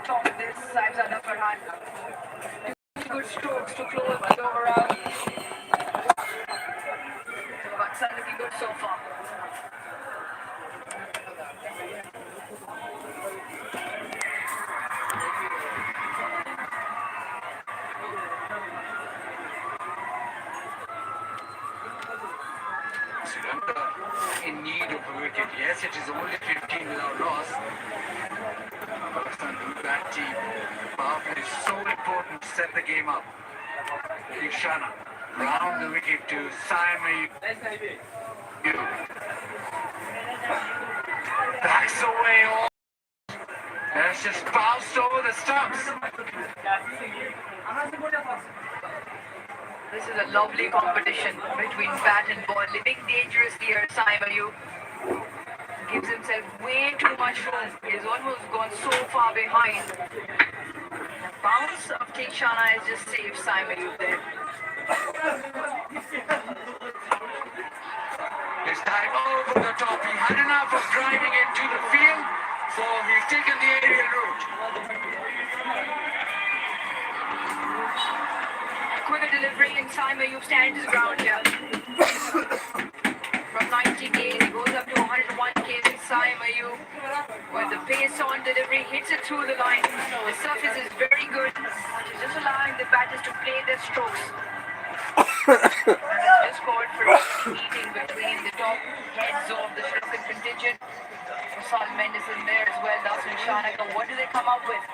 top of this side under Farhan. Good strokes to close the over out. Pakistan looking good so far. In need of a wicket. Yes, it is only 15 without loss. Pakistan bad team. Power play is so important to set the game up. Ishana round the wicket to Simon. Backs away. That's just bounced over the stumps. This is a lovely competition between bat and ball. Living dangerously here, Simon gives himself way too much room. He's almost gone so far behind. The bounce of Tishana has just saved Simon there. This time over the top. He had enough of driving into the field, so he's taken the aerial route. Quicker delivery and Simon stands his ground here. From 90 k's, he goes up to 101 k's in Simon with the pace on delivery, hits it through the line. The surface is very good. He's just allowing the batters to play their strokes. Just called for a meeting between the top heads of the Sri Lankan contingent. Usal Mendes in there as well, Dasun Shanaka. What do they come up with?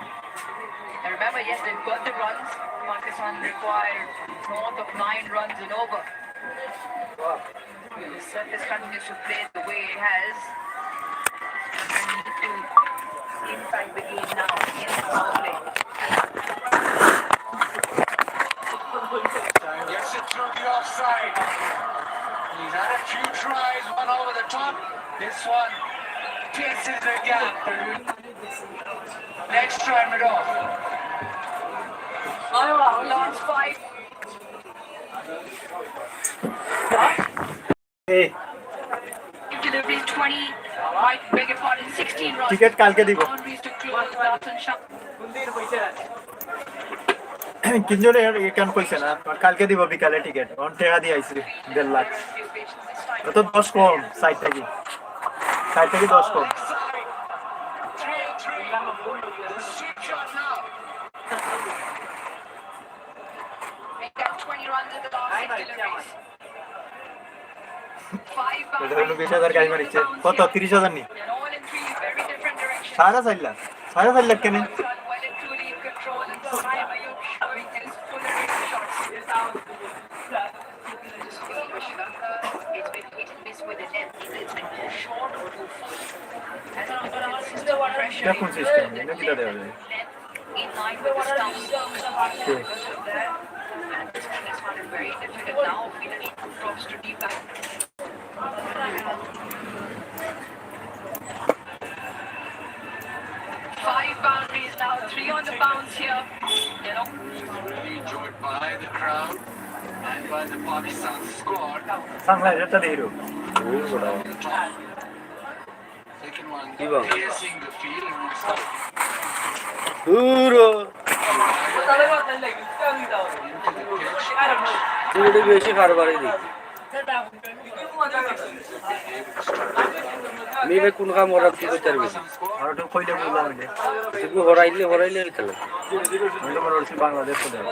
And remember, yes, they've got the runs. Pakistan required north of 9 runs and over. The surface continues to play the way it has. And need to impact the game now in the power play. Gets it through the offside. He's had a few tries, one over the top. This one pierces the gap. Next try it off. Last 5. Hey. Deliveries 20. I beg your pardon, 16 runs. Ticket কালকে দিব Boundaries to close Dasun Shah. কিঞ্জনে কেন কইছে না কালকে দিব বিকালে ticket on টাকা দিয়ে আইছি 1.5 লাখ তো 10 কম সাইড থেকে 10 কম এটা হলো 20000 গাড়ি মারিছে কত 30000 নি সারা 4 লাখ কেন কোন সিস্টেম এটা কি দেওয়া যায় In line with the stumps. This one is not very difficult now. Finally, drops to deep back. 5 boundaries now, 3 on the bounce here. Enjoyed by the crowd and by the Pakistan squad. সামনে যেটা দেইরো Second one piercing the field and was stopped. Duro. Duro বেশি কারবারই দি মেয়ে কোন কাম ওরা কি করতে পারবে আর তো কইলে বললাম এটা তুমি হরাইলে খেলে আমি তো বলছি বাংলাদেশ তো দেব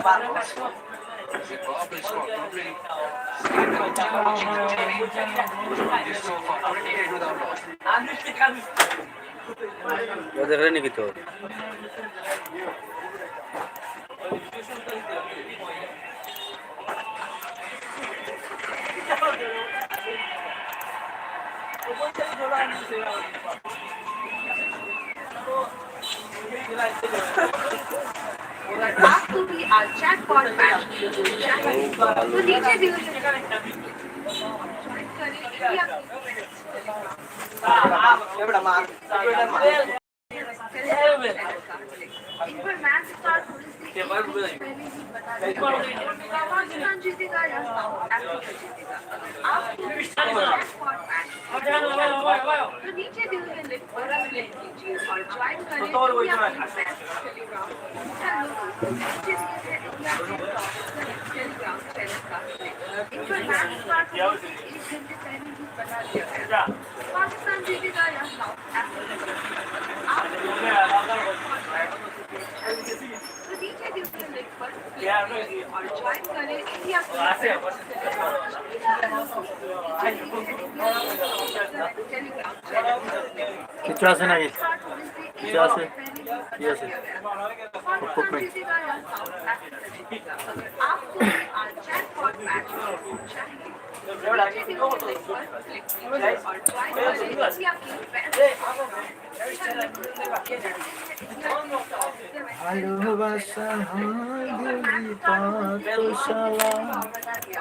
ওদের নাকি তো Back to the jackpot match. So नीचे भी इन पर मैच स्टार्ट होने से एक घंटे पहले ही बता दिया पाकिस्तान जीतेगा या साउथ अफ्रीका जीतेगा। आपको जैकपॉट मैच तो नीचे दिए हुए लिंक पर क्लिक कीजिए और ज्वाइन करें इंडिया की बेस्ट टेलीग्राम। हेलो नीचे दिए गए इंडिया के टॉप टेलीग्राम चैनल का लिंक इन पर मैच स्टार्ट होने से एक घंटे पहले ही बता दिया गया पाकिस्तान जीतेगा या साउथ अफ्रीका जीतेगा। आपको तो नीचे दिए हुए लिंक पर क्लिक कीजिए और ज्वाइन करें इंडिया की टेलीग्राम चैनल। কিছু আছে নাকি কিছু আছে কি আছে पाकिस्तान जीतेगा या साउथ अफ्रीका जीतेगा। आपको भी आज जैकपॉट मैच चाहिए तो नीचे दिए हुए लिंक पर क्लिक कीजिए और ज्वाइन करें इंडिया की ভালোবাসা হয় দিলি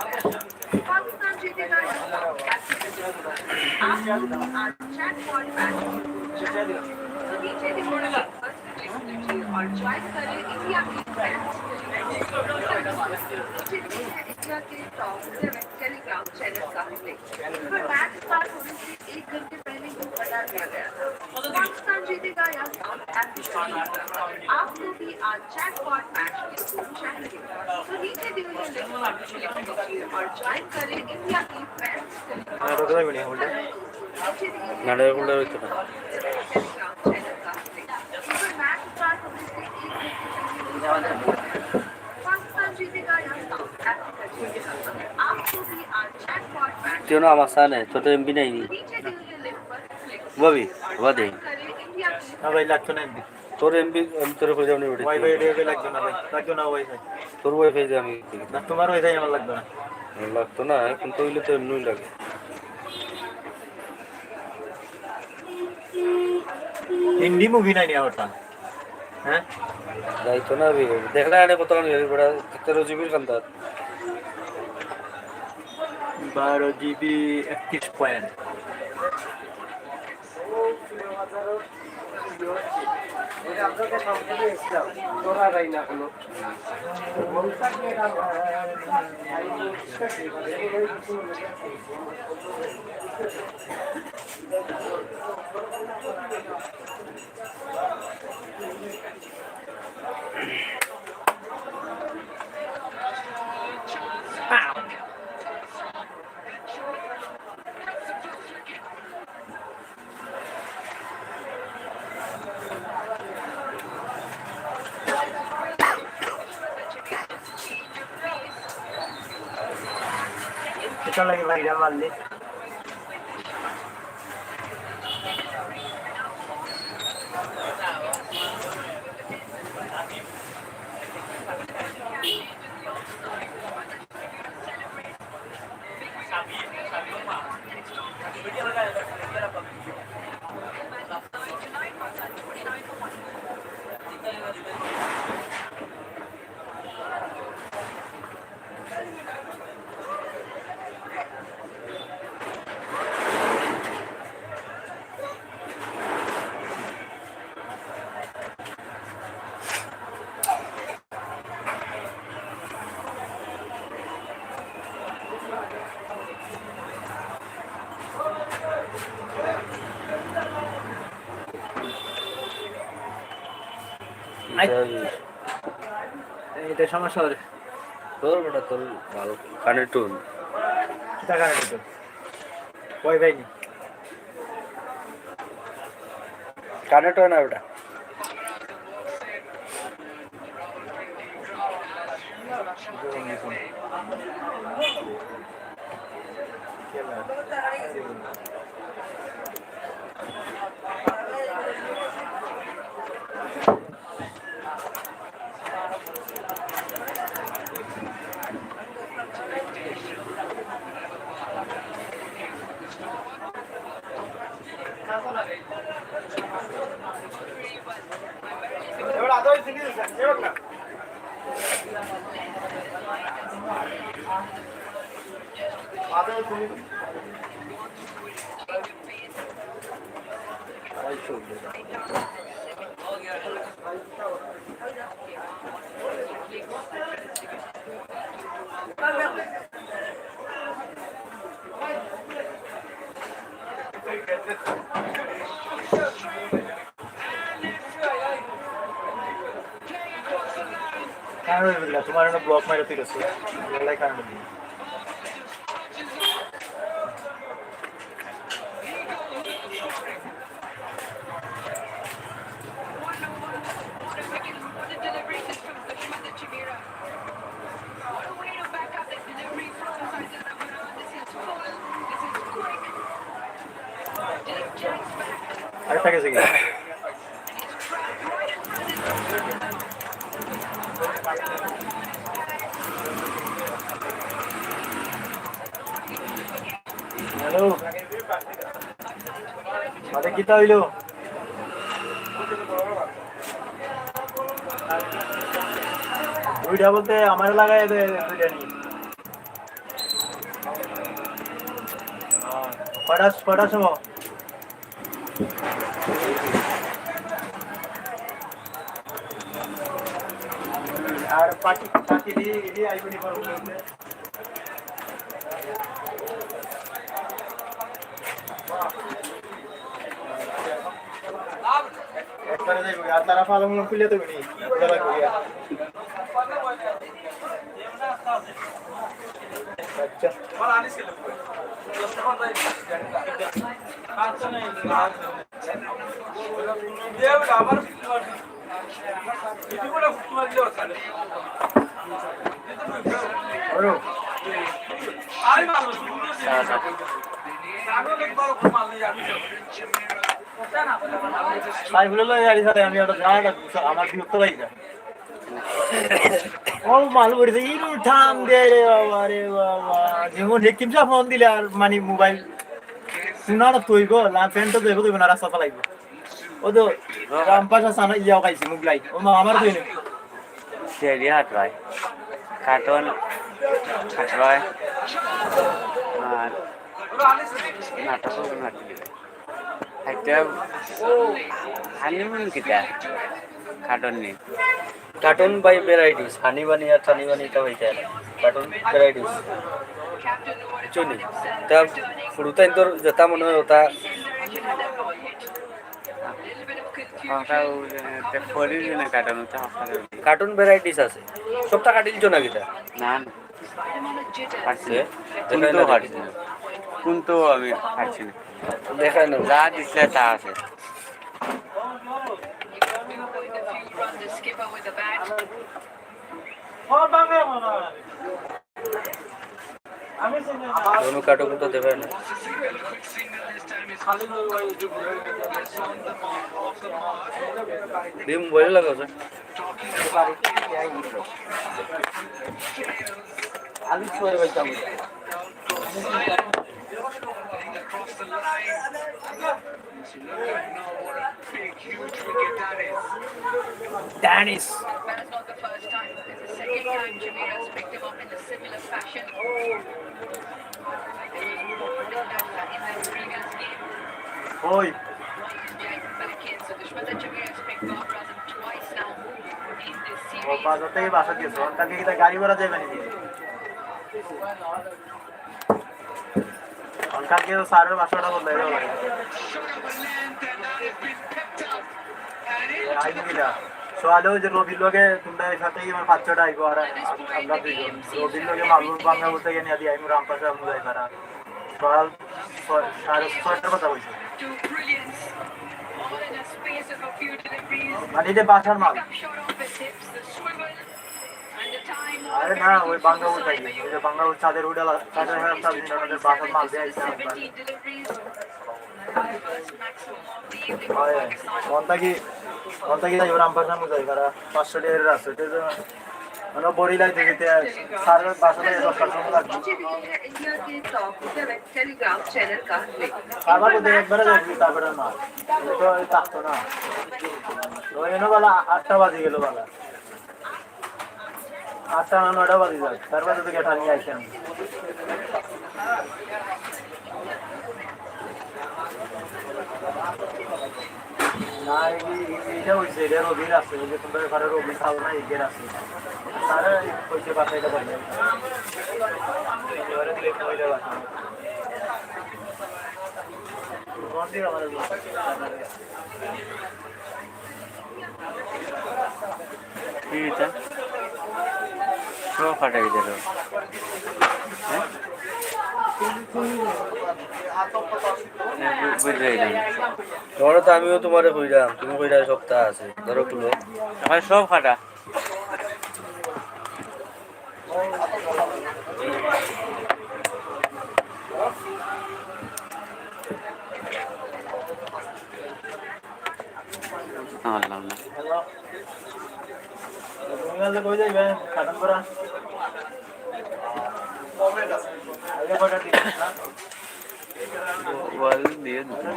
পাঠশালা पाकिस्तान जीतेगा या साउथ अफ्रीका जीतेगा। आपको आज जैकपॉट मैच तो नीचे दिए हुए लिंक पर क्लिक कीजिए और ज्वाइन करें इंडिया की इंडिया के टॉप 7 टेलीग्राम चैनल का लिंक पर मैच स्टार्ट होने से एक घंटे पहले ही बता दिया गया था पाकिस्तान जीतेगा या साउथ अफ्रीका जीतेगा। आपको भी आज जैकपॉट मैच चाहिए तो नीचे दिए हुए लिंक पर क्लिक कीजिए और ज्वाइन करें इंडिया की बेस्ट टेलीग्राम चैनल का लिंक पर मैच स्टार्ट होने से एक घंटे पहले ही पाकिस्तान जीतेगा या साउथ अफ्रीका जीतेगा। आपको भी आज जैकपॉट मैच তুই না আমার সানে তো তো এমবি নাই नीचे दिए हुए लिंक पर क्लिक ববি বাদে करें इंडिया की না ভাই লাগতো না এমবি তোর এমবি আমি তোর কই যাবনি ওটা ওয়াইফাই রেবে লাগতো না ভাই লাগতো না ওয়াইফাই তোর ওয়াইফাই দিয়ে আমি না তোমার ওয়াইফাই আমার লাগতো না লাগতো না এখন তো হইলে তো এমনি লাগে হিন্দি মুভি নাই নিয়া হতা হ্যাঁ যাইতো না রে দেখলা আনে কত কান বড় 13 জিবির কান্দার 12 জিবি 31 পয়েন্ট এটা লাগে ভাইরা মারলে এটা সমস্যা হলে তোর বড় তোর ভালো কানেক্ট হল টাকা দিতে ওয়াইফাই নি কানেক্ট হয় না ওটা কারণ বুঝলা তোমার একটা ব্লক মাইরে তুই গেছে এলাই কারণ বুঝলা আরেকটা গেছে কি হ্যালো মাঝে কিতা হইলো দুইটা বলতে আমার লাগাই দুইটা নি কটা সময় আর পাখি দিয়ে আইবনি পারবো একবারে যাইবো আর তারা ফালং খুলে দেবে নি আপনারা কইয়া আচ্ছা বল আনিস কে আমি আমার বিরক্ত লাগি না ও মাল বলছে ইরু ঠাম দে রে বাবা রে বাবা যেমন হেকিমসা ফোন দিলে আর মানে মোবাইল শোনার তুই গো লা ফ্রেন্ড তো দেখো তুই না রাস্তা পালাইবো ও তো রামপাশা সানা ইয়াও খাইছি মুগলাই ও মা আমার তুই নে সেরি হাট ভাই কার্টন হাট ভাই আর নাটক নাটক একটা হানিমুন কিটা কার্টন নেই कार्टून बाय वेराइटीज हानी बनी या थानी बनी का वही है कार्टून वेराइटीज चुनी तब फ्रूटा इंदर जता मन होता कार्टून वेराइटीज আছে সবটা কাটিল জনা কিটা না পারছি কিন্তু আমি পারছি না দেখাই না যা দিছে তা আছে दोनों कार्टून तो देवे ना भी मोबाइल लगा सर अभी छोड़ बच्चा Dennis. That's not the first time. It's the second time Jameer has picked him up in a similar fashion. In the previous game, Oi. back in. So Dushmanta Jameer has picked Bob Razan twice now in this O series. বাজার থেকে বাসা দিয়েছো কালকে কি গাড়ি ভাড়া যাবে নাকি কালকে স্যারের বাসাটা বললে আইনি কিনা সোয়ালেও যে রবির লগে তোমরা সাথে আমার বাচ্চাটা আইবো আর আমরা দুইজন রবির লগে মালুর বাংলা বলতে গিয়ে নিয়ে দিয়ে আমি রামপাশে মুজাই করা সকাল 6:30 কথা বলছি To brilliance. All in a space of a few deliveries. মানে এটা বাসার মাল Come short off his hips, the swivel, and the time. আরে না ওই বাংলা উঠাই ওই যে বাংলা চাঁদের উড়ালা চাঁদের হাতে আমাদের বাসার মাল দিয়ে আইছে 17 deliveries. First maximum of the evening. হয় কোনটা কি যাই রামপাশে মুজাই করা 500 টাকার রাস্তা এটা মানে বড়িলাই দিতে স্যারের বাসাতে 10 টাকা লাগবে पहुंचे भी है इंडिया के टॉप 7 टेलीग्राम चैनल का लिंक খাবার তো একবারে যাবি তারপরে না তো থাকতো না তো এনো বেলা 8টা বাজে গেল বেলা 8টা না 9টা বাজে যায় তারপরে তো গেটা নিয়ে আইছেন না এইটা হয়েছে এটা রবির আছে ওই যে তোমরা এবারে রবি খাও না এগের আছে তারা হয়েছে বাসা এটা বলে এবারে দিলে মহিলা বাসা মন্দির আমার কি এটা সব ফাটাই দিল বুঝলে ধরো তো আমিও তোমারে কইলাম তুমি কইলা সপ্তাহ আছে ধরো খুলো এখন সব ফাটা আল্লাহ না তুমি গেলে কই যাইবে কাটান করা আগে কটা দিন না ওয়াল দিয়ে তুমি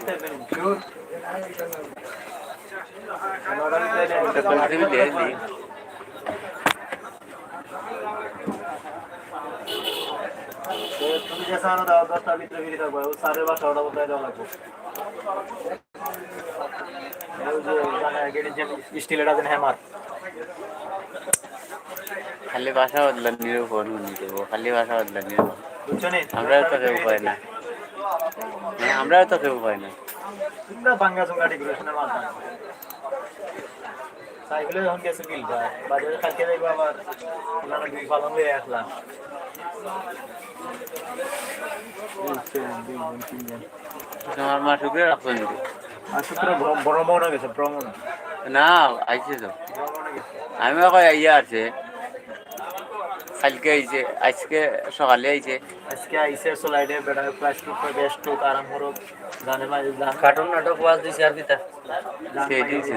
দিয়ে দি তুমি যে সারা দাও 10টার ভিতরে ফিরে থাকবো ও 12:30 বলতে দাও লাগবে এই যে মানে গেটের যে স্টিলের আছে হ্যামার খালি ভাষা বদলান নিরো ফোন নিতে খালি ভাষা বদলান নিরো বুঝছো নি আমরাও তো কেউ পাই না আমরাও তো কেউ পাই না তোমরা বাঙ্গা চঙ্গা ডেকোরেশনের মাধ্যমে সাইকেলে যখন গেছে বিলটা বাজারে কালকে যাইবো আবার ওনারা দুই পালন লয়ে আসলাম তোমার মা শুক্রে রাখছেন নাকি আর শুক্র ভ্রমণ গেছে ভ্রমণ না আইছে তো ভ্রমণে গেছে আমি এখন ইয়া আছে কালকে আইছে আজকে সকালে আইছে আজকে আইসে সোলাইডে বেড়া প্লাস্টিক বেস্ট আরাম করো গানের মাঝে গান কার্টুন নাটক ওয়াজ দিছে আর কিতা সেই দিয়েছে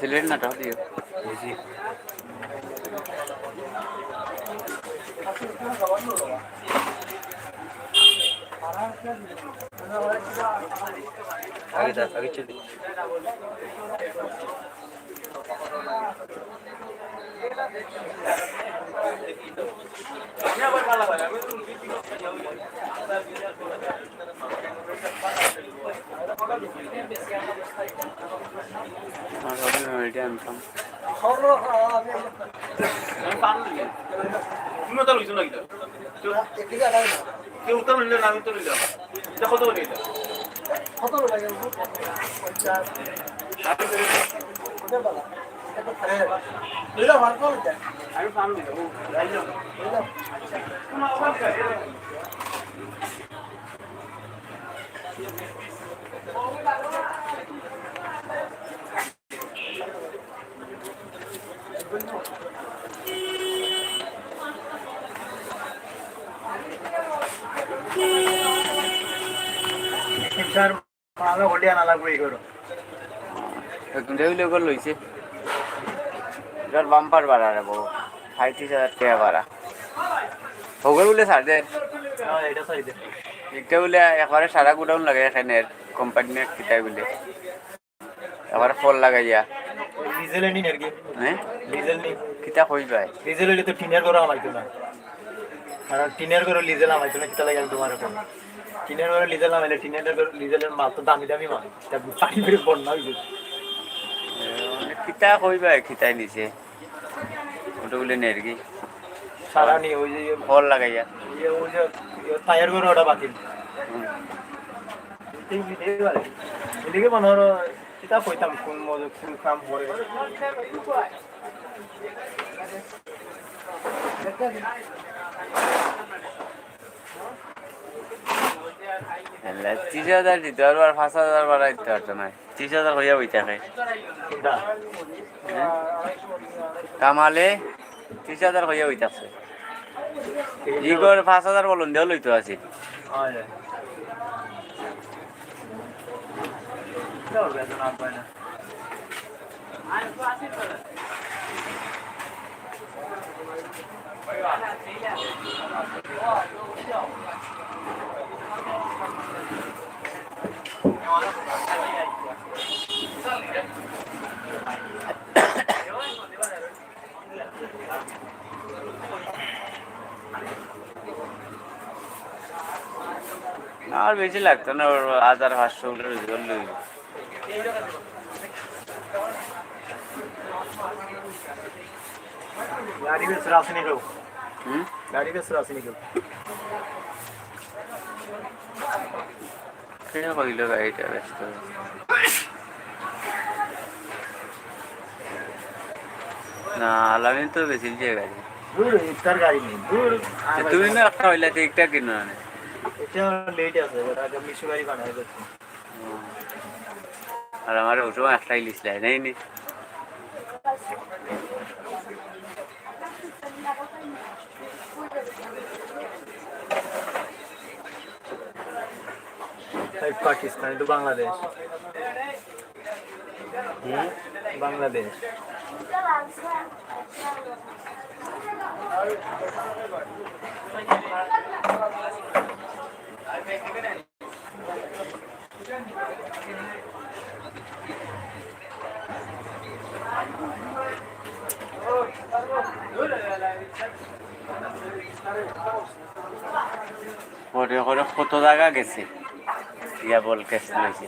সিলেট নাটক দিও বুঝি আগে যা আগে চলি আমার সবই মেমোরিটা আনতাম তুমি তো লইছো নাকি কেউ উত্তর নিলে না আমি তো নিলাম এটা কত করে নিলাম কত লাগে আমি পান দিলাম ভালো হলিয়া না লাগবে এই করো রেগুলে করে লইছে এটার বাম্পার বাড়া রে বউ 35,000 টাকা বাড়া হগর বলে ছাড় দেন এটা সাইড দে একটা বলে একবারে সারা গুডাউন লাগে এখানে কোম্পানির কিতাই বলে একবারে ফল লাগাইয়া ডিজেল নি নাকি হ্যাঁ ডিজেল নি কিতা কই ভাই ডিজেল হইলে তো টিনের করে আমাইতো না আর টিনের করে ডিজেল আমাইতো না কিতা লাগে তোমার এখন টিনের করে ডিজেল আমাইলে টিনের করে ডিজেলের মাল তো দামি দামি মাল তা পানি বের বন্যা হইছে কিতা কই ভাই কিতাই নিছে ওটা বলে নেরগি সারা নি ওই যে ফল লাগাইয়া ওই যে টায়ার করে ওটা বাতিল এদিকে মনে হলো কিতা কইতাম কোন মজা কোন কাম করে হ্যাঁ 30,000 দিতে আর 5,000 বাড়াই দিতে পারতো না 30,000 হইয়া বইতে খাই কোনটা কামালে 30,000 হইয়া বইতাছে ইগর 5,000 বলুন দেও লইতো আছে হয় দাও বেতন আর পায় না আর বেশি লাগতো না 1,500 জল লইব गाड़ी में सरास नहीं करो হুম गाड़ी में सरास नहीं करो কেন কইলো গাড়িটা ব্যস্ত না আলামিন তো বেশি যে গাড়ি दूर इतना गाड़ी नहीं दूर তুমি না একটা হইলা একটা কিনো না এটা লেট আছে ওরা আগে মিশু গাড়ি বানায় দিচ্ছে আর আমার ওটো একটাই লিস্ট নাই নি भाई पाकिस्तान तो बांग्लादेश बांग्लादेश ওরে ওরে কত জায়গা গেছে ইয়া বল কেস লইছে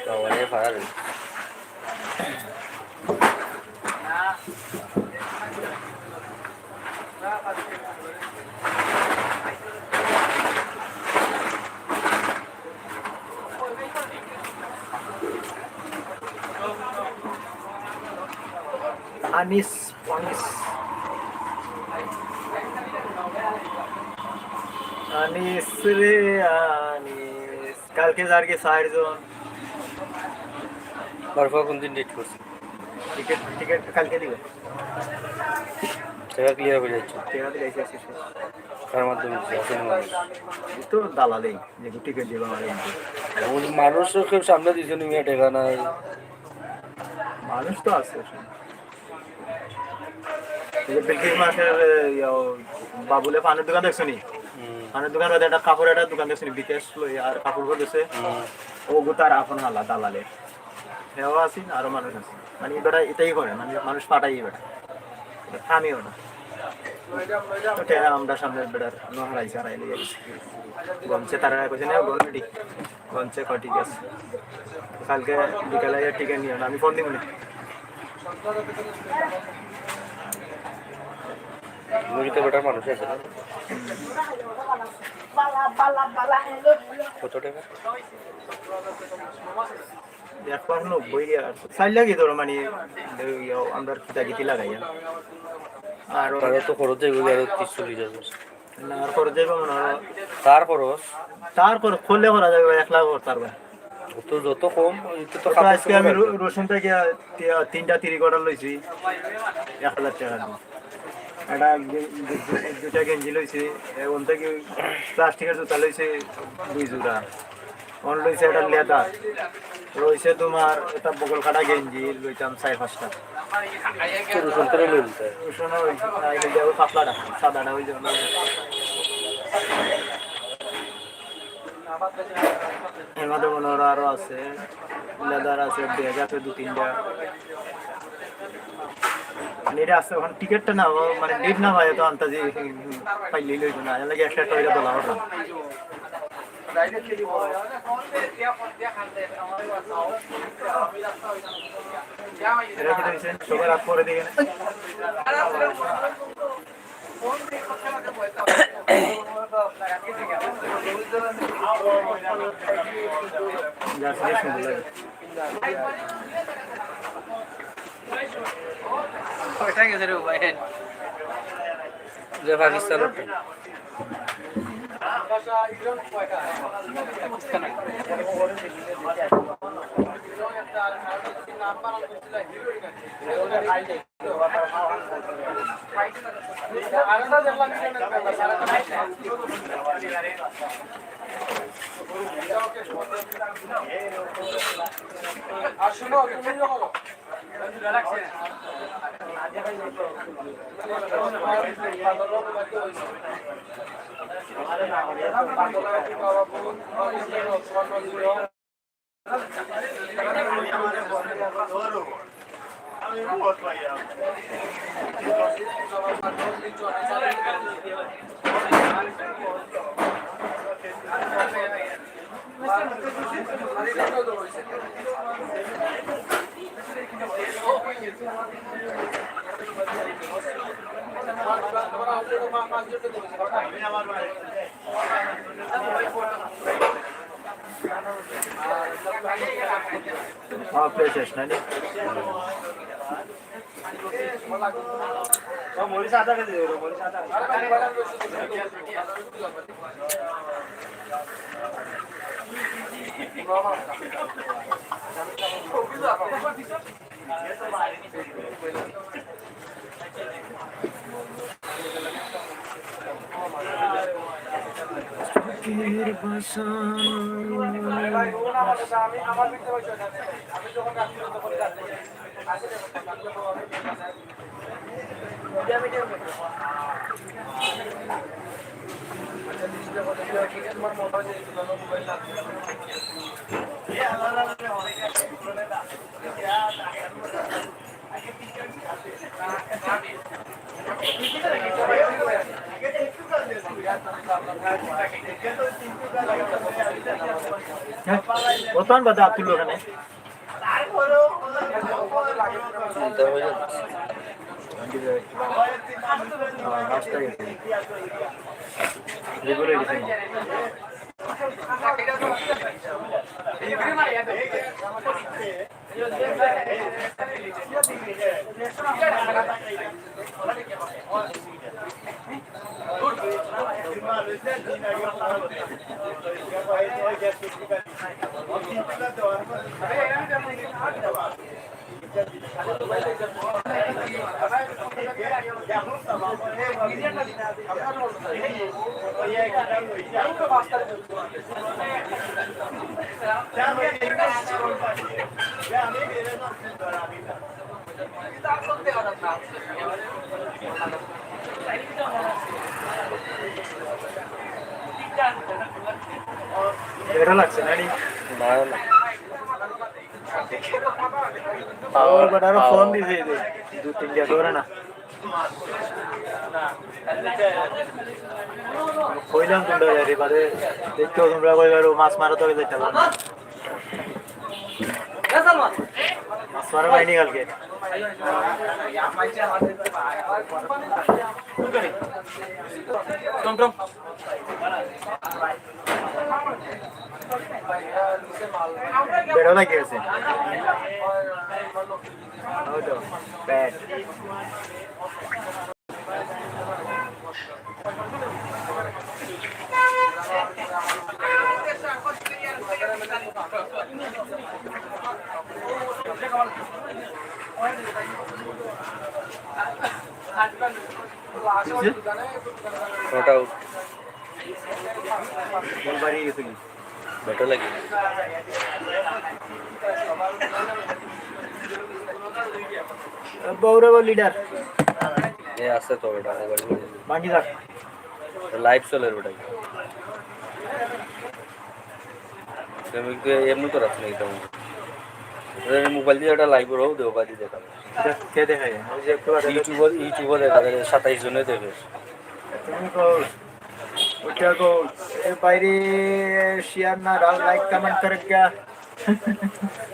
Kawannya parah deh. Anis রে আনিস কালকে যারকে সাইড জোন বরফা কোন দিন ডেট করছি টিকিট কালকে দিবে টাকা ক্লিয়ার হয়ে যাচ্ছে টিকিট দিয়েছে শেষ তার মাধ্যমে আসেন মানুষ তো দালালেই যে টিকিট দিবে আমাদের মানুষও কেউ সামনে দিচ্ছে নিয়ে টাকা না মানুষ তো আছে বিলকিস মাসের বাবুলে পানের দোকান দেখছো নি পানের দোকান বাদে একটা কাপড় একটা দোকান দেখছো নি বিকেশ লই আর কাপড় করে দিছে ও গোতার আপন হালা দালালে হেও আছি আরো মানুষ আছে মানে এবারে এটাই করে মানে মানুষ পাঠাই এবারে আমি ওটা ওটা আমরা সামনে বেড়ার হারাইছে হারাইলে গমছে তারা কইছে না গমটি গমছে ঠিক আছে কালকে বিকালে টিকিট নিও না আমি ফোন দিব না মুড়িতে বেটার মানুষ আছে না কত টাকা একবার 90 আর চাইল লাগে তোর মানে আমরা কিতা লাগাই আর তারা তো খরচ যাইব আর 30-40 হাজার না আর খরচ যাইব মনে হয় তার খরচ খুললে করা যাবে 1 লাখ তার ভাই তো যত কম তো তো আজকে আমি রসুন থেকে 3টা 30 অর্ডার লইছি 1000 টাকা এটা দুটা গেঞ্জি লইছি ওন থেকে প্লাস্টিকের জুতা লইছে 2 জোড়া অন লইছে এটা লেদার রইছে তোমার এটা বগল কাটা গেঞ্জি লইতাম 4-5টা রসুন করে লইতে রসুন ওই আইলে যাও পাতলাটা সাদাটা হই যাবে এর মধ্যে মনে হয় আরো আছে লেদার আছে ব্যাগ আছে 2-3টা নেট আছে ওখানে টিকিটটা না মানে নেট না হয় তো আন্তাজি পাইলেই লইব না লাগে একটা টয়টা বলা হলো এরা কি দিয়েছেন সবার আপ করে দিবেন যা সে শুনতে লাগে ওইটা গেছে রে ভাই যে পাকিস্তান আরেকটা দেখলাম আর শুনো তুমি যখন Half play শেষ নাকি? মরিচ আদা কেজি দেবো মরিচ আদা বর্তমান বাদে আব্দুল ওখানে এটা লাগছে নানি না না পাওয়ার বাটারও ফোন দিছে দু তিনটা ধরে না কইলাম তোমরা যাই বাদে দেখতে তোমরা কইবার মাছ মারা তো যেতে পারো মাছ মারা পাইনি কালকে টমটম বেড়ো নাকি আছে হয়তো ব্যাট ওটা বাড়ি গেছে কি বেটার লাগে বৌরব লিডার এ আছে তো ওটা মোবাইল বাকি থাক লাইভ চলে ওটা তুমি তো এমনি তো রাখছ না একদম মোবাইল দিয়ে ওটা লাইভ রও দেও বাদি দেখা কে দেখায় ওই যে একটু আগে ইউটিউবে দেখা যায় 27 জনে দেখে তুমি কো ওটা কো এ বাইরে শেয়ার না লাইক কমেंट कर क्या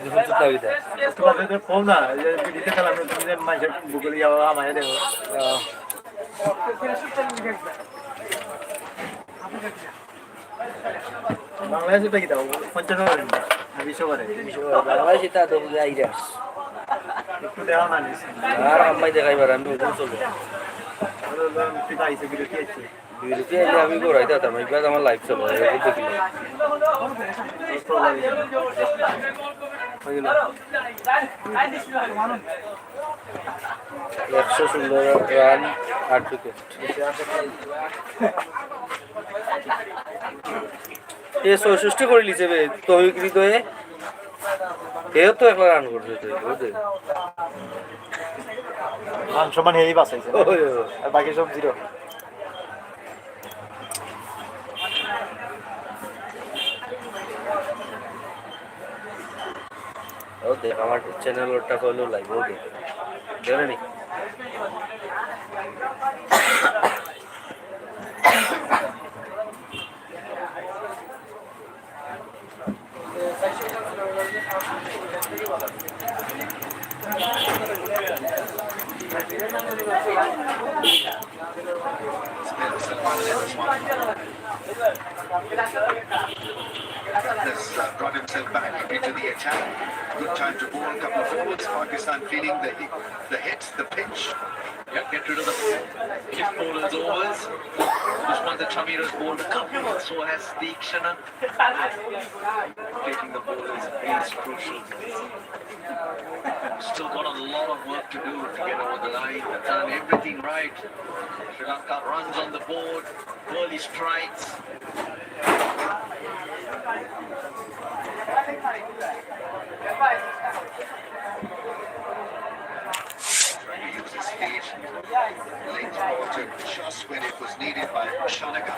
जितना भी था তোমাদের তো ফোন না যে ভিডিওতে খেলা আমরা তুমি যে মাঝে গুগলে যাওয়া আমায় দেখো বাংলাদেশে তো কি দাও 50 করে না 20 করে বাংলাদেশ এটা তো আইডিয়াস একটু দেওয়া না নিস আর আম্মাই দেখাইবার আমি ওখানে চলবো পিতা আইছে ভিডিও কি আছে বিরতি আইলে আমি গোরাইতে হতাম এইবার আমার লাইফ চলো এরকম দেখি হইল 116 রান 8 উইকেট এ 64 করে লিছে বে তৌহিদ হৃদয়ে এও তো একলা রান করছে তো বুঝলি মান সমান হেই বাঁচাইছে না? আর বাকি সব জিরো। ও দেখ আমার চ্যানেল ওটা হলো লাইভ ও দেখ জানেন নি Has got himself back into the attack. Good time to bowl a couple of forwards. Pakistan feeling the hit, the pitch. Yeah, get rid of the fifth bowlers overs. Usman the Chamir has bowled a couple, so has Deekshana. Taking the bowlers is crucial. Still got a lot of work to do to get over the line. Done everything right. Sri Lanka runs on the board, early strikes. Trying to use his feet. Late water just when it was needed by Shanaga.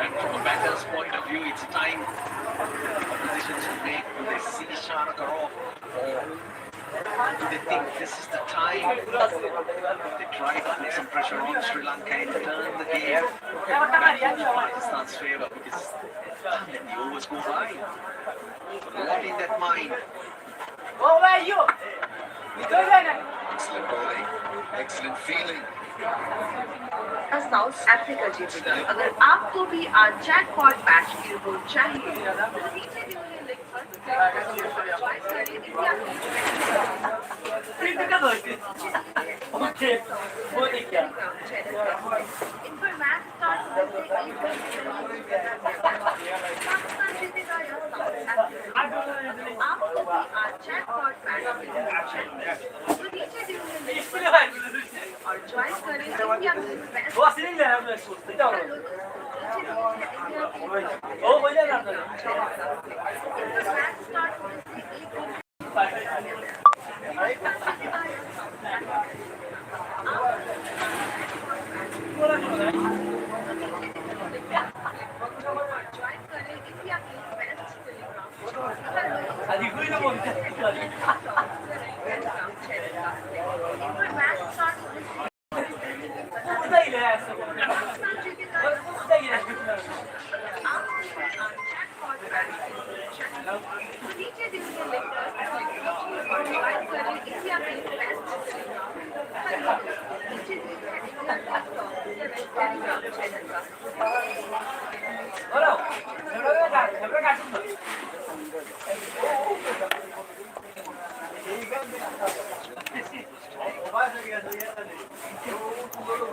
And from a batter's point of view, it's time oppositions to make. Do they see Shanaka off? Or do they think this is the time? They try to put some pressure on Sri Lanka and turn the game back into Pakistan's favour because can't let the overs go by. So a lot in that mind. Excellent bowling. Excellent feeling. South Africa जीतेगा अगर आपको भी आज jackpot match की report चाहिए तो नीचे दिए हुए लिंक पर ज्वाइन करें इंडिया इन पर मैच स्टार्ट होने से 1 घंटे पाकिस्तान जीतेगा या साउथ अफ्रीका आपको भी आज जैकपॉट मैच की रिपोर्ट चाहिए तो नीचे दिए हुए लिंक पर और ज्वाइन करें इंडिया की best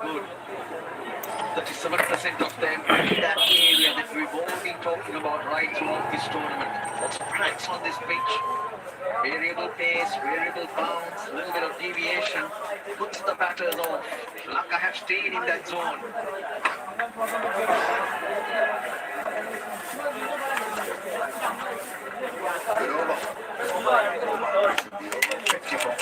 Good. 37% of them in that area that we've all been talking about right throughout this tournament. Lots of cracks on this pitch. Variable pace, variable bounce, a little bit of deviation puts the batters off. Sri Lanka have stayed in that zone. Good over. 54.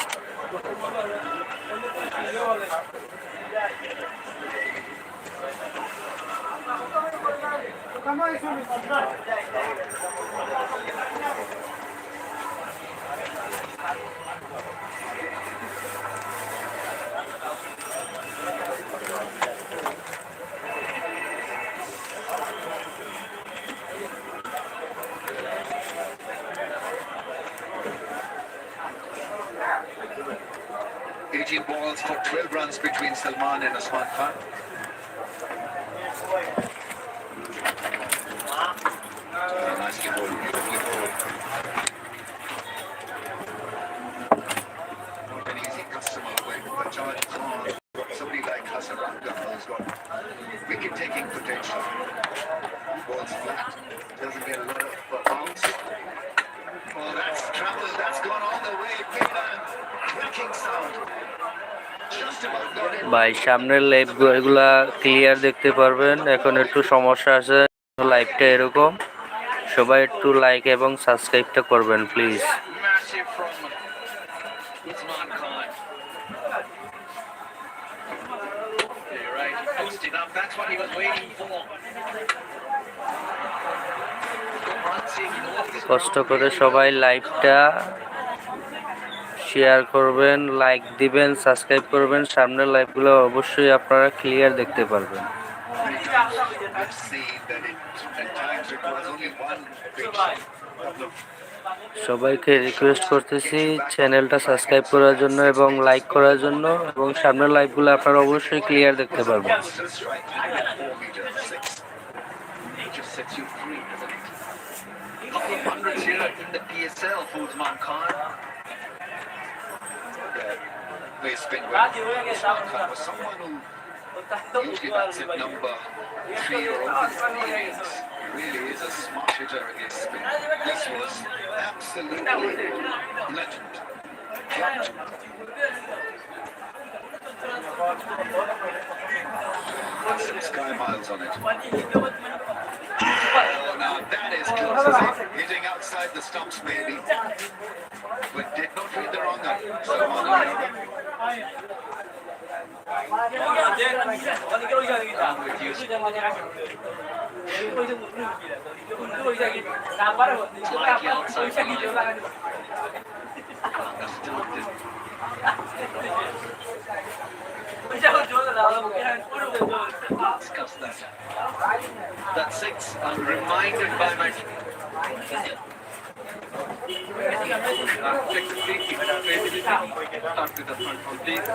Balls for 12 runs between Salman and Usman Khan. Nicely bowled, beautifully bowled. Not an easy customer with Bajaj Khan. Somebody like Hassan Ranga who's got wicket-taking potential. Balls flat, doesn't get a lot of bounce. Oh, that's trouble. That's gone all the way. Pena, cracking sound. Just about got it. ভাই সামনের live এগুলা clear দেখতে পারবেন। এখন একটু সমস্যা আছে লাইভটা এরকম, সবাই একটু লাইক এবং সাবস্ক্রাইবটা করবেন please. Massive from Usman Khan. You're right, he tossed it up. That's what he was waiting for. কষ্ট করে সবাই লাইভটা শেয়ার করবেন, লাইক দিবেন, সাবস্ক্রাইব করবেন। সামনের লাইভগুলো অবশ্যই আপনারা ক্লিয়ার দেখতে পারবেন। Many times I've seen that at times it was only one pitch. Couple of সবাইকে রিকোয়েস্ট করতেছি চ্যানেলটা সাবস্ক্রাইব করার জন্য এবং লাইক করার জন্য, এবং সামনের লাইভগুলো আপনারা অবশ্যই ক্লিয়ার দেখতে পারবেন। monster strike, 4 meter, 6. It just sets you free, doesn't it? Couple of hundreds here in the PSL for Usman Khan. Play spin well. Usman Khan was someone who usually bats at number 3 or over the innings. He really is a smart hitter against spin. This was absolutely legend. Some sky miles on it. Oh, now that is close, is it? Hitting outside the stumps, maybe. But did not read the wrong one. Salman Ali. I'm with you. Slightly outside the line. Understood. Discuss that. That's 6. I'm reminded by my flexibility, creativity. Start with the front foot, please.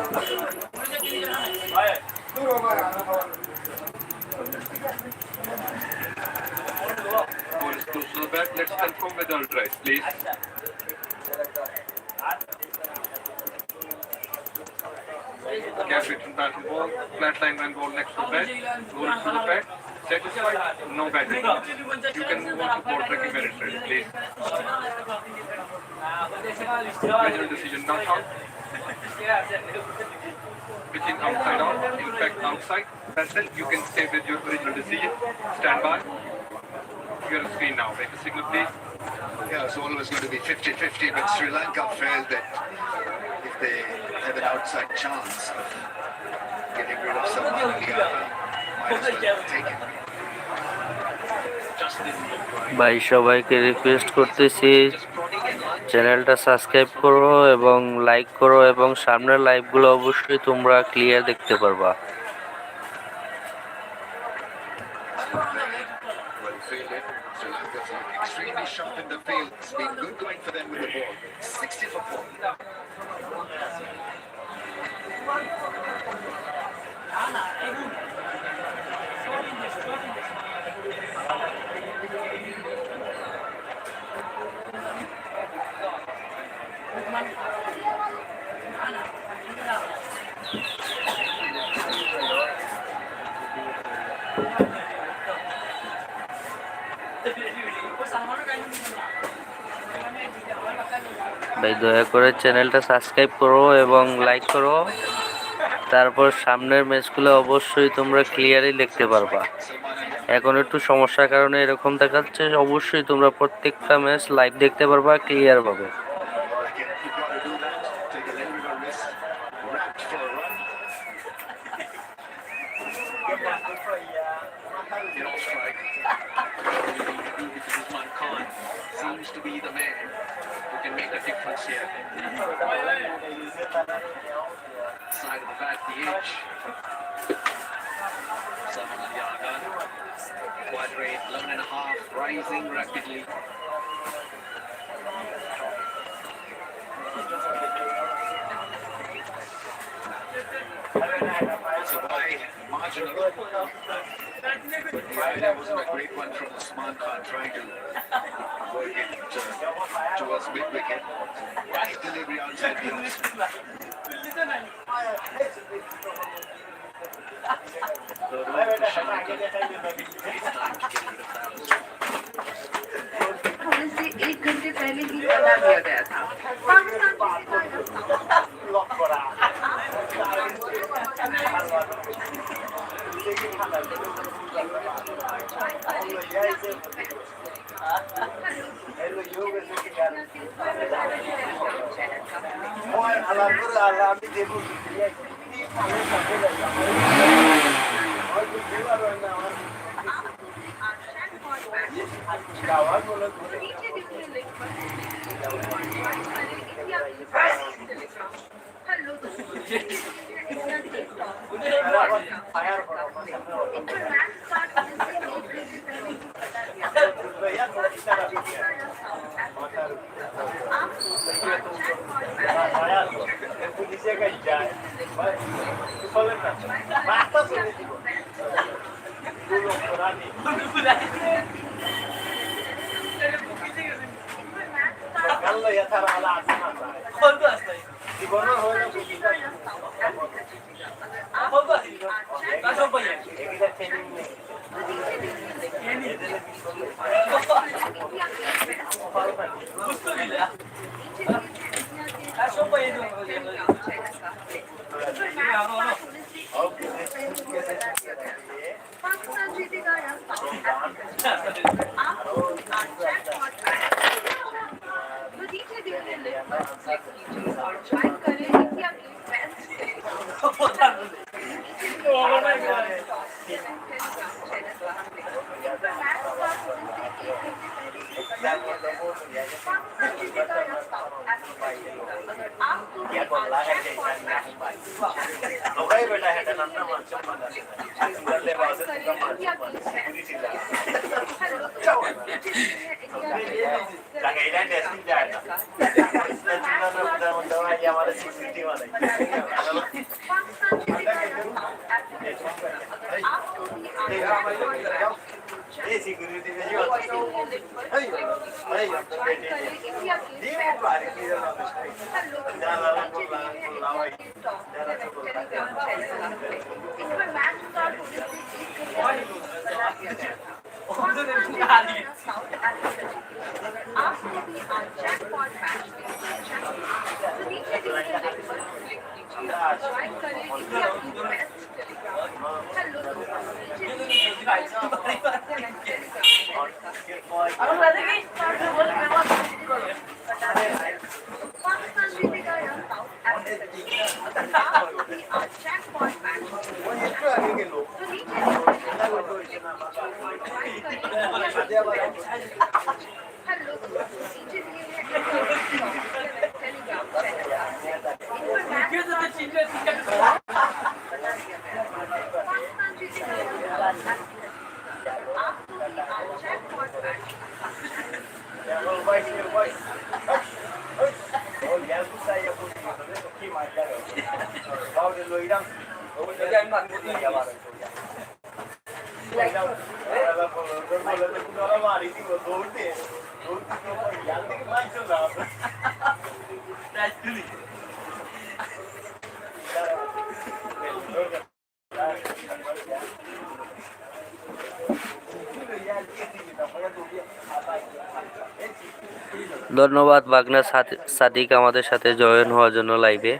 Ball is close to the bat. Let's confirm with all right, please. Gap between bat and ball. Flat line when ball next to the bat. Roll it to the pad. Satisfied? No batting. You can move on to ball tracking when it's ready, please. Original decision not out. Pitching outside out. In fact, outside. That's it. You can stay with your original decision. Stand by. You're on screen now. Make a signal, please. Yeah, it's always going to be 50-50, but Sri Lanka felt that if they had an outside chance of getting rid of Salman Ali, might as well take it. Just didn't look right. ভাই সবাইকে request করতেছি Just prodding in line. চ্যানেলটা subscribe করো এবং like করো, এবং সামনের লাইভগুলো অবশ্যই তোমরা ক্লিয়ার দেখতে পারবা। Well fielded. Sri Lanka's extremely sharp in the field. It's been good going for them with the ball. 60 for 4. ভাই দয়া করে চ্যানেলটা সাবস্ক্রাইব করো এবং লাইক করো, তারপর সামনের ম্যাচগুলো অবশ্যই তোমরা ক্লিয়ারই দেখতে পারবা। এখন একটু সমস্যার কারণে এরকম দেখাচ্ছে, অবশ্যই তোমরা প্রত্যেকটা ম্যাচ লাইভ দেখতে পারবা ক্লিয়ার ভাবে। Again, you've got to do that. Take a little bit of risk. Wrapped for a run. Get off strike. Because Usman Khan seems to be the man who can make a difference here. Side of the bat, the edge. Salman Ali Aghan. Quad rate 11.5, rising rapidly. It's a wide marginal. The idea wasn't a great one from Usman Khan trying to work it towards mid-wicket. Right delivery outside the off-spin. The road to Shanaka. It's time to get rid of that. हमें से 1 घंटे पहले ही बता दिया गया था पाकिस्तान जीतेगा ধন্যবাদ বাগনা সাদিক আমাদের সাথে জয়েন হওয়ার জন্য লাইভে।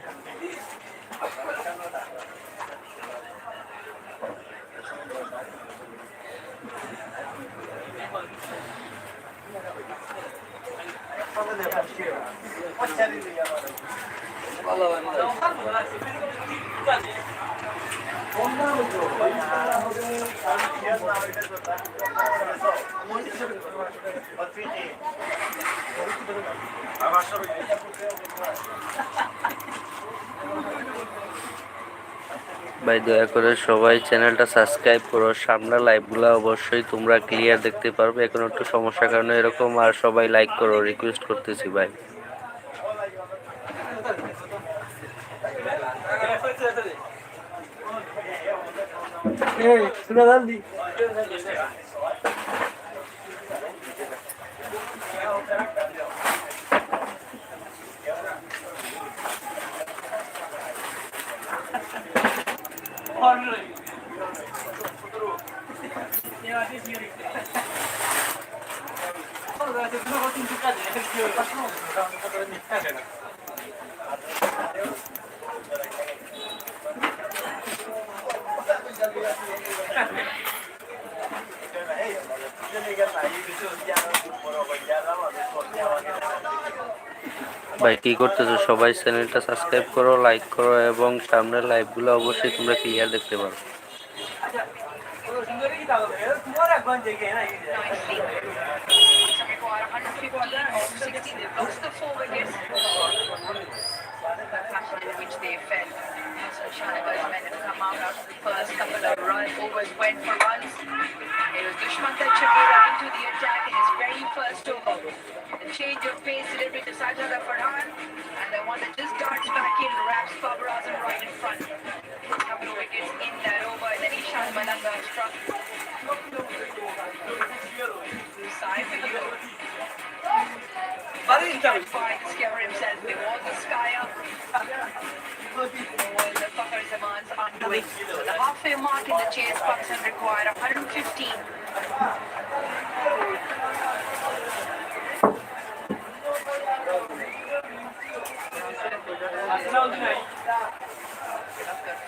ভাই দয়া করে সবাই চ্যানেলটা সাবস্ক্রাইব করো, সামনের লাইভগুলো অবশ্যই তোমরা ক্লিয়ার দেখতে পারবে। এখন একটু সমস্যার কারণে এরকম, আর সবাই লাইক করো, রিকোয়েস্ট করতেছি ভাই। ভাই কি করতেছো? সবাই চ্যানেলটা সাবস্ক্রাইব করো, লাইক করো এবং সামনের লাইভগুলো অবশ্যই তোমরা ক্লিয়ার দেখতে পারো। Nicely. Some require 115 off 60. They've lost the 4 wickets. The fashion in which they fell. Shanaga's men have come out after the first couple of overs went for runs. It was Dushmanthar Chabura into the attack in his very first over. The change of pace delivery to Sajada Farhan, and the one that just darts back in wraps Babar Azam right in front. A couple of wickets in that over, and then Ishan Malanga struck. Side for you. Can't find Skipper himself. They wall the sky up. The Fakar Zaman's undoing. So the halfway mark in the chase, Pakistan required 115.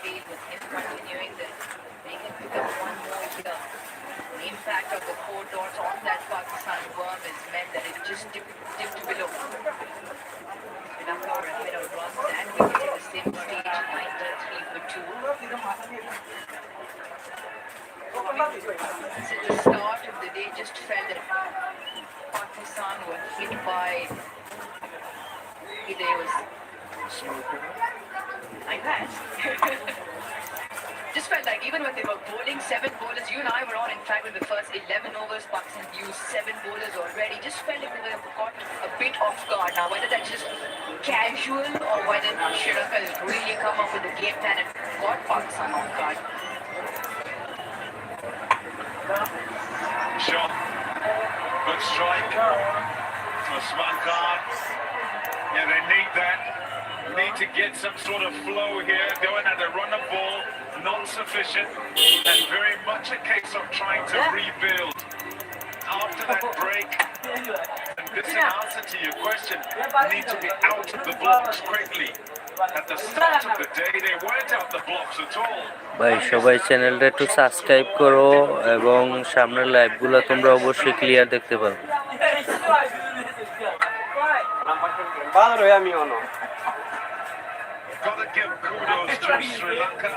Faith with him continuing this. They can pick up one more here. The impact of the 4 dots on that Pakistan worm has meant that it just dipped below. Enough over ahead of runs and wickets at the same stage, 93 for 2. Since the start of the day, just felt that Pakistan were hit by either it was like that. Just felt like even when they were bowling 7 bowlers, you and I were on, in fact, with the first 11 overs, Pakistan used 7 bowlers already. Just felt like they were caught a bit off guard. Now, whether that's just casual or whether Sri Lanka has really come up with a game plan and got Pakistan off guard. Shot. Good strike. Usman Khan. Yeah, they need that. Need to get some sort of flow here. Going at a run of ball, not sufficient, and very much a case of trying to rebuild after that break. And this in answer to your question, need to be out of the blocks quickly. At the start of the day, they weren't out the blocks at all. ভাই সবাই চ্যানেলটা একটু subscribe করো এবং সামনের লাইভগুলো তোমরা অবশ্যই clear দেখতে পারবে। Gotta give kudos to Sri Lanka.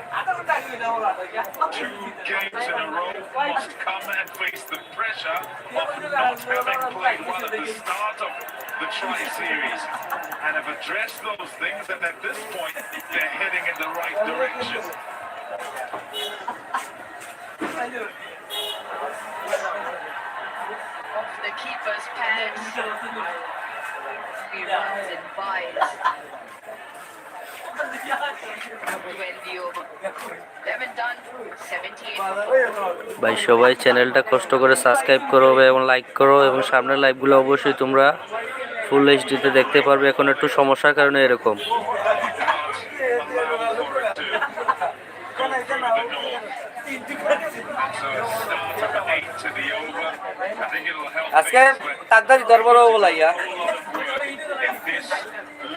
2 games in a row must come and face the pressure of not having played well at the start of the tri-series and have addressed those things, and at this point they're heading in the right direction. Off the keeper's pads. 3 runs and buys. 20 over. 11 done. 78 for 4. ভাই সবাই চ্যানেলটা কষ্ট করে subscribe করো এবং like করো এবং সামনের লাইভগুলো অবশ্যই তোমরা ফুল এইচডিতে দেখতে পারবে। এখন একটু সমস্যার কারণে এরকম। আজকে তাড়াতাড়ি দরবার বলাইয়া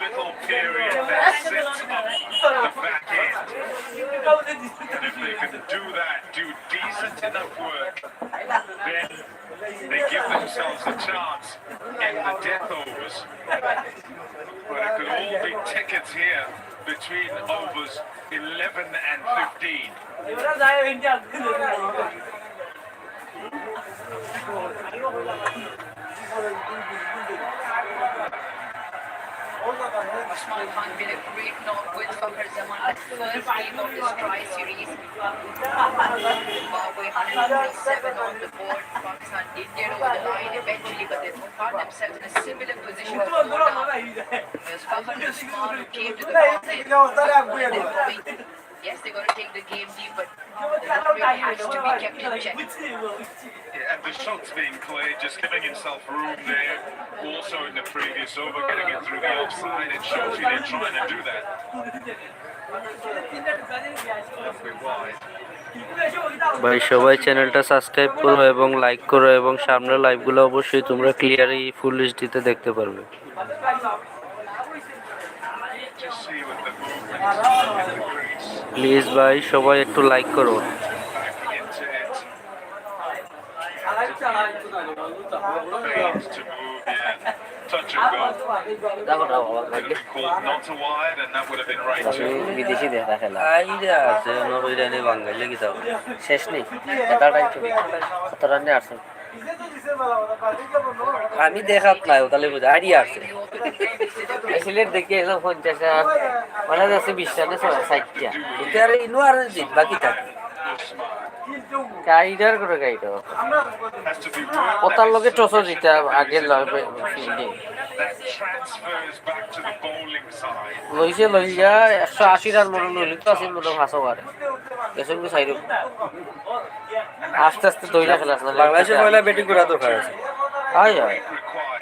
little period that sets up the back end. And if they can do that, do decent enough work, then they give themselves a chance in the death overs. But it could all be tickets here between overs 11 and 15. Usman Khan made a great knock with Fakar Zaman at the first game of this tri-series. Zimbabwe 127 on the board. Pakistan did get over the line eventually, but they found themselves in a similar position to go down. It was Fakar Usman who came to the basket. Yes, they're going to take the game deep, but the rate has to be kept in check. Yeah, and the shots being played, just giving himself room there. Also in the previous over, getting it through the offside. It shows you they're trying to do that. ভাই সবাই চ্যানেলটা subscribe করো এবং like করো এবং সামনের লাইভগুলো অবশ্যই তোমরা ক্লিয়ারই ফুল এইচডিতে দেখতে পারবে। প্লিজ ভাই সবাই একটু লাইক করো। Failed to move, yeah. Touch and go. Would have been called not a wide, and that would have been right too. বিদেশি দেখা খেলা আইডিয়া আছে নরইরানি বাঙালি কি দাও শেষ নেই এটা টাইম ছবি কত রানে আসছে আমি দেখাত নাই তাহলে বুঝা আইডিয়া আছে সিলেট দেখি এলাম 50 রান মানে আছে 20 রানে 60টা এটা আর ইনো আর জিত বাকি থাকে কাইডার করে Guido Has to be worked. ওতার লগে টসও জিতা আগে fielding That transfers back to the bowling side. লইয়া 180 রান মনে লইলি তো আছে মনে 5 ওভারে এসব কি সাইড আস্তে আস্তে দইরা খেলা আছে বাংলাদেশের পয়লা ব্যাটিং করা দরকার আছে হয় হয়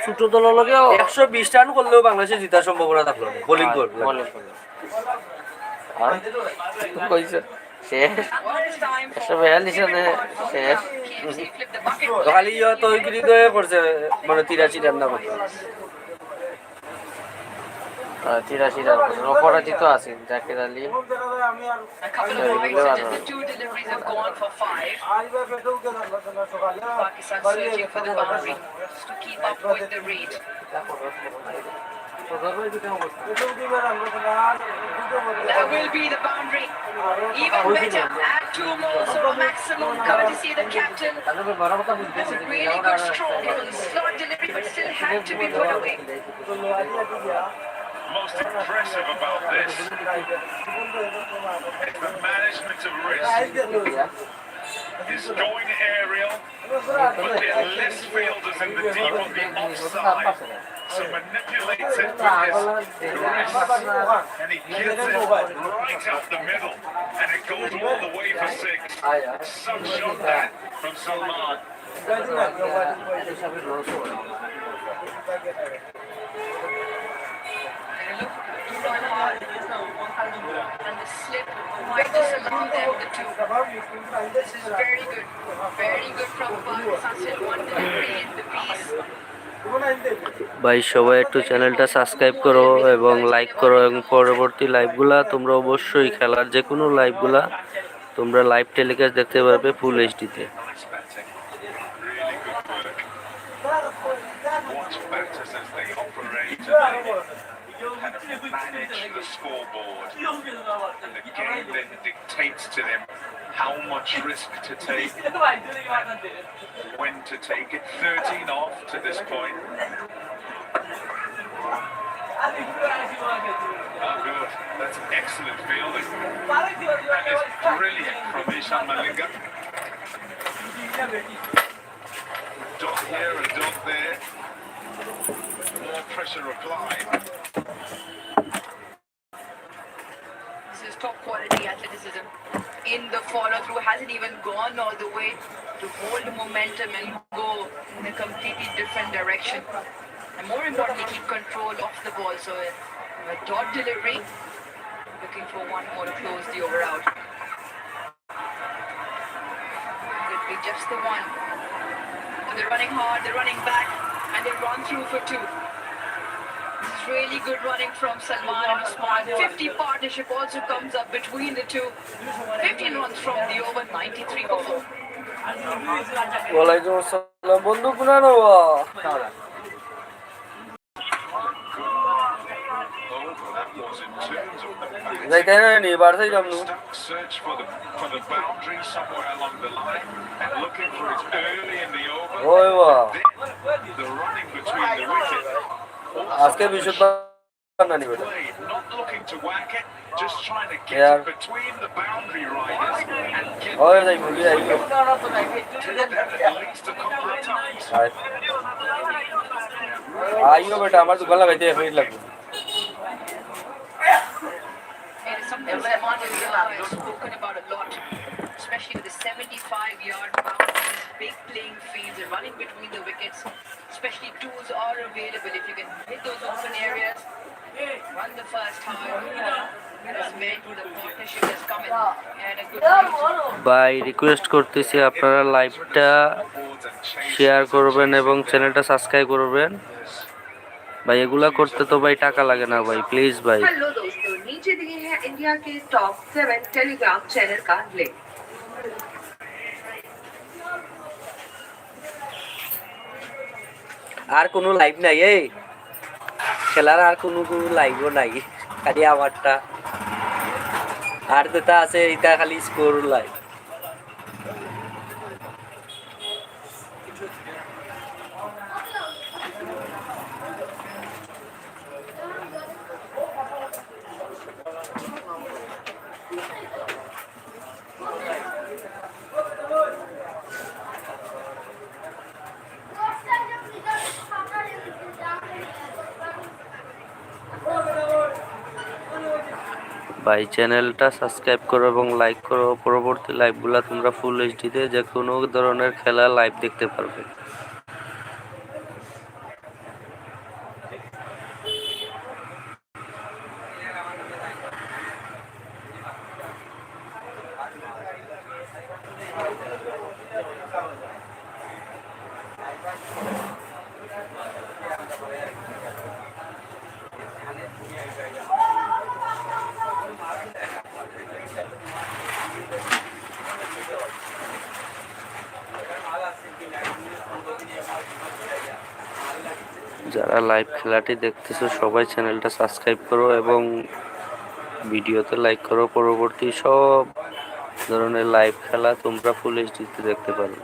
ছোট দলের লগেও 120 রান করলেও বাংলাদেশে জেতার সম্ভাবনা থাকলো বোলিং করবে আর কইছে শেষ 142 রানে শেষ খালি তো ওইগুলি করছে মানে 83 রান না করতে 83 রান অপরাজিত আছেন Zakir Ali A couple of wickets, and just the two deliveries have gone for 5. Pakistan searching for the boundary to keep up with the rate. That will be the boundary. Even better, add 2 more, so a maximum courtesy of the captain. That's a really good stroke. It was a slot delivery, but still had to be put away. Most impressive about this is the management of risk. He's going aerial, but the less fielders in the deep will be offside. So manipulates it with his wrist, and he gets it right up the middle, and it goes all the way for 6. Some shot that from Salman. And the slip might just allow them the two. This is very good. Very good from Pakistan. Still one delivery in the piece. ভাই সবাই একটু চ্যানেলটা subscribe করো এবং like করো এবং পরবর্তী লাইভগুলা তোমরা অবশ্যই খেলার যে কোনো লাইভগুলা তোমরা লাইভ টেলিকাস্ট দেখতে পারবে ফুল এইচডিতে। Watch batters as they operate and manage the scoreboard. And the game then dictates to them how much risk to take, when to take it. 13 off to this point. Oh, good. That's excellent fielding. That is brilliant from Ishan Malinga. Dot here and dot there. More pressure applied. This is top quality athleticism. In the follow through, hasn't even gone all the way to hold momentum and go in a completely different direction. And more importantly, keep control of the ball. So a dot delivery, looking for one more to close the over out. Could be just the one. So they're running hard, they're running back, and they run through for 2. This is really good running from Salman and Usman. 50 partnership also comes up between the two. 15 runs from the over, 93 for 4. ওয়ালাইকুম আসসালাম বন্ধু পুরানো That was in terms of the pace. যাইতে না নি বারসাই জামনু Search for the boundary somewhere along the line and looking for it early in the over. ওই বাহ Then the running between the wicket. আজকে বিশুদ্ধ না নি বেটা Played, not looking to whack it, just trying to get Yeah. it between the boundary riders and get ওই যাই মুগি যাই to at least a couple of times. আইও বেটা আমার দোকান লাগাইতে 1 মিনিট লাগবে It is something Salman has spoken about a lot, especially with the 75-yard boundaries, big playing fields, and running between the wickets. Especially tools are available if you can hit those open areas. Run the first hard. As meant the partnership has come in and a good result. ভাই request করতেছি আপনারা লাইভটা share করবেন এবং চ্যানেলটা subscribe করবেন ভাই এগুলা করতে তো ভাই টাকা লাগে না ভাই প্লিজ ভাই हेलो दोस्तों नीचे दिए हैं इंडिया के टॉप 7 टेलीग्राम चैनल का लिंक আর কোনো লাইভ নাই এই খেলার আর কোনো লাইভও নাই খালি আমারটা আর যেটা আছে এটা খালি স্কোর লাইভ ভাই চ্যানেলটা সাবস্ক্রাইব করো এবং লাইক করো, পরবর্তী লাইভগুলো তোমরা ফুল এইচডিতে যে কোনো ধরনের খেলা লাইভ দেখতে পারবে। যারা লাইভ খেলাটি দেখতেছো সবাই চ্যানেলটা সাবস্ক্রাইব করো এবং ভিডিওতে লাইক করো, পরবর্তী সব ধরনের লাইভ খেলা তোমরা ফুল এইচডিতে দেখতে পারবে।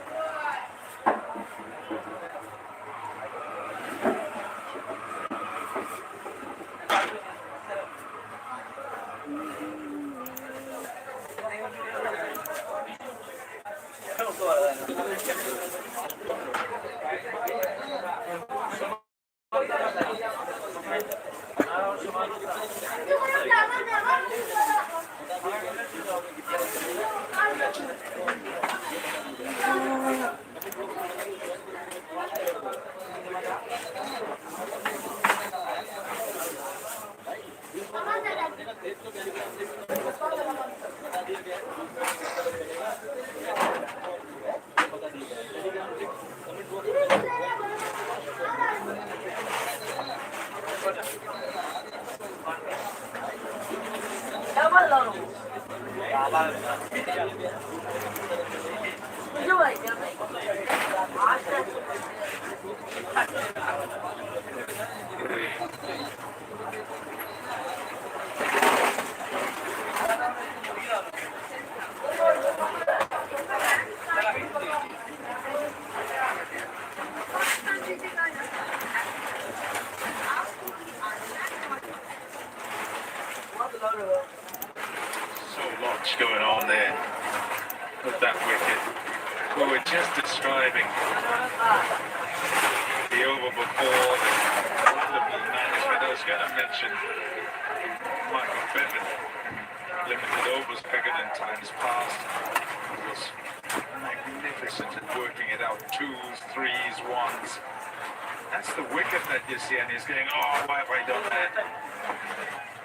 So much going on there with that wicket. We were just describing the over before, the wonderful management. I was going to mention Michael Bevan, limited overs figured in times past. He was magnificent at working it out, twos, threes, ones. That's the wicket that you see, and he's going, oh, why have I done that?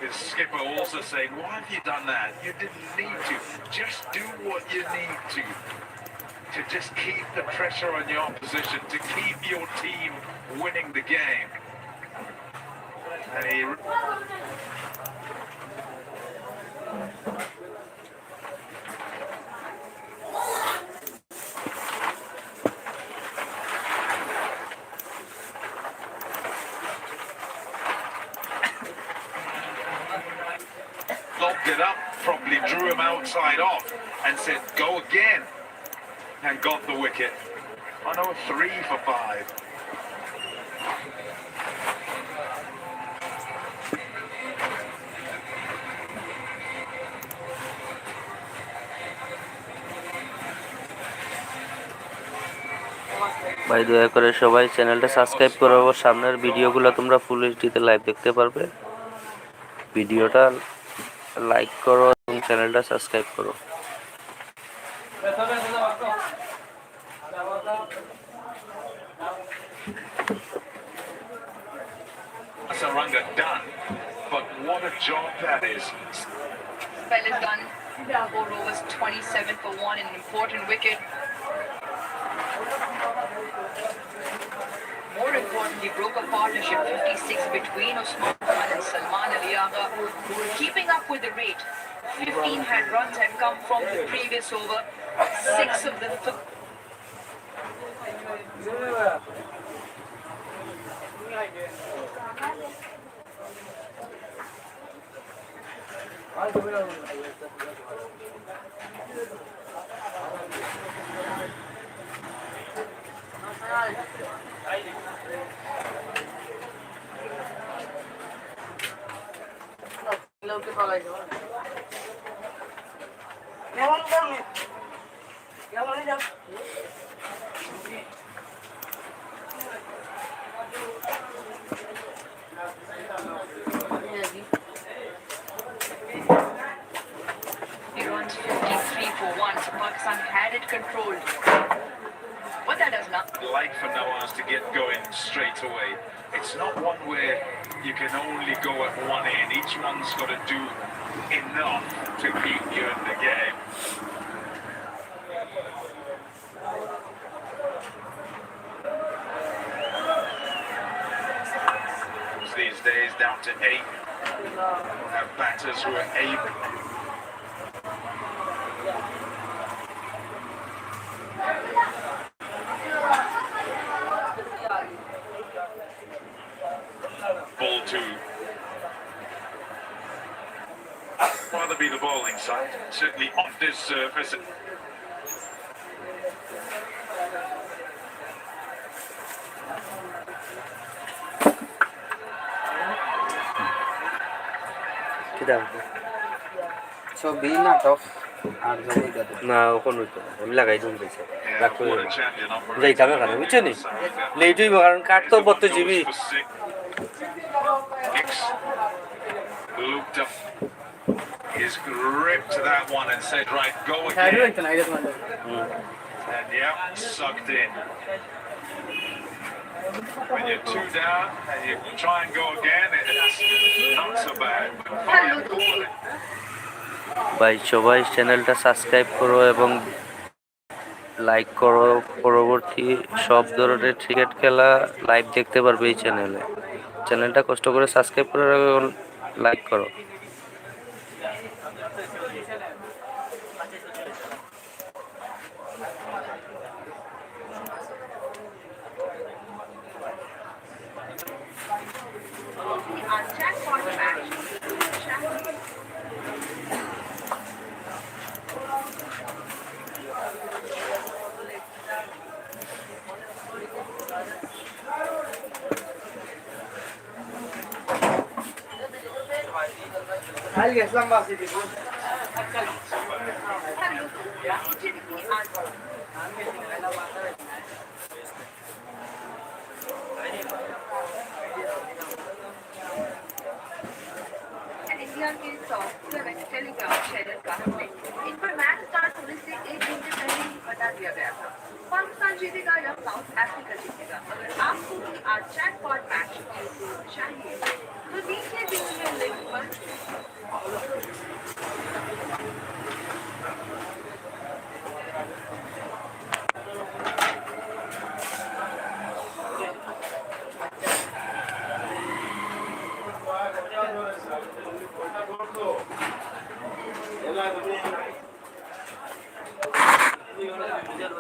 His skipper also saying, why have you done that? You didn't need to. Just do what you need to just keep the pressure on your opposition, to keep your team winning the game. And he... lobbed it up, probably drew him outside off and said, go again, and got the wicket. Oh no, 3 for 5. ভাই দয়া করে সবাই চ্যানেলটা subscribe করো, সামনের ভিডিওগুলো তোমরা ফুল এইচডিতে live দেখতে পারবে। ভিডিওটা লাইক করো এবং চ্যানেলটা সাবস্ক্রাইব করো। Saranga done, but what a job that is. Spell is done. 4 overs, 27 for 1, an important wicket. More importantly, broke a partnership 56 between Usman Khan and Salman Ali Agha, who were keeping up with the rate. 15 runs had come from the previous over. 6 of the He runs 53 for 1, so Pakistan had it controlled. What that does now. Like for Nawaz to get going straight away. It's not one where you can only go at one end. Each one's got to do enough to keep you in the game. These days down to 8. We'll have batters who are able. Ball 2. Rather be the bowling side, certainly on this surface. ছবি নাটক আর জমি দাদু না ওখানে হইতো না, আমি লাগাই দিন দিয়েছি রাখতে What হবে a champion operator. যাইতে হবে কারণ বুঝছো নি লেট হইব কারণ কাঠ তো বত্ত GB For 6. Hicks looked up his grip to that one and said, right, go again. And yeah, sucked in. When you're 2 down and you try and go again, it's not so bad. But fine, call it. ভাই সবাই চ্যানেলটা subscribe করো এবং like করো, পরবর্তী সব ধরনের cricket খেলা লাইভ দেখতে পারবে এই চ্যানেলটা কষ্ট করে সাবস্ক্রাইব করো এবং লাইক করো। Our jackpot match. इंडिया के टॉप 7 टेलीग्राम चैनल का हमने इन पर मैच स्टार्ट होने से 1 घंटे पहले ही बता दिया गया था। पाकिस्तान जीतेगा या साउथ अफ्रीका जीतेगा। अगर आपको भी आज जैकपॉट मैच चाहिए तो नीचे दिए हुए लिंक पर Gracias.